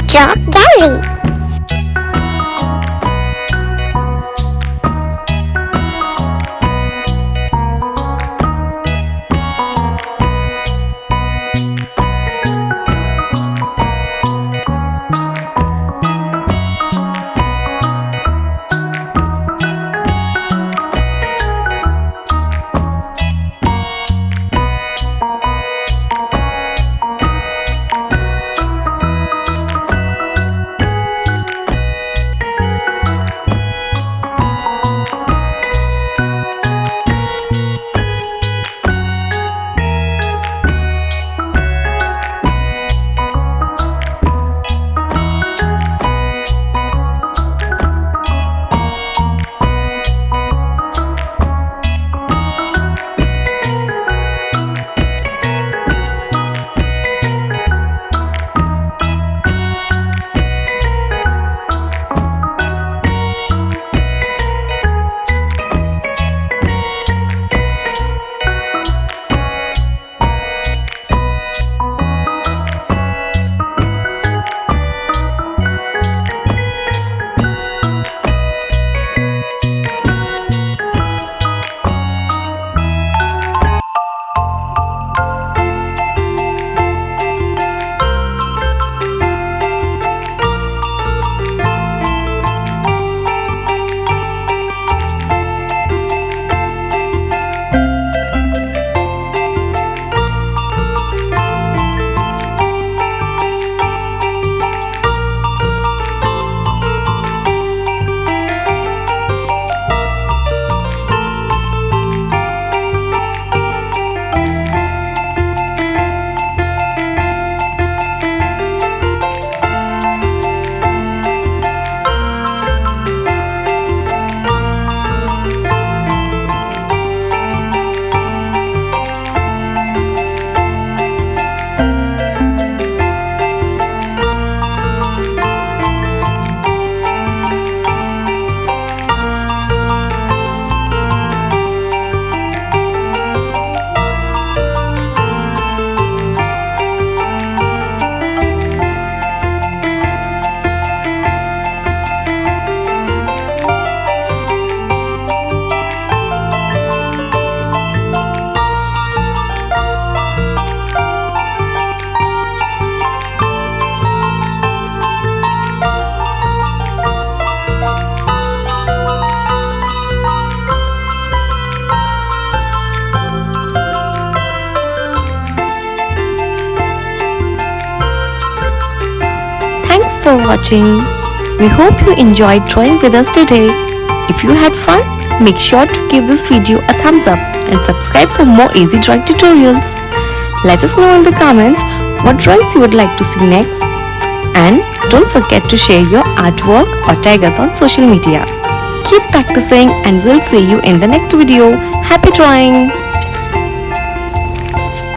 Chalk Gallery. Thanks for watching. We hope you enjoyed drawing with us today. If you had fun, make sure to give this video a thumbs up and subscribe for more easy drawing tutorials. Let us know in the comments what drawings you would like to see next. And don't forget to share your artwork or tag us on social media. Keep practicing and we'll see you in the next video. Happy drawing!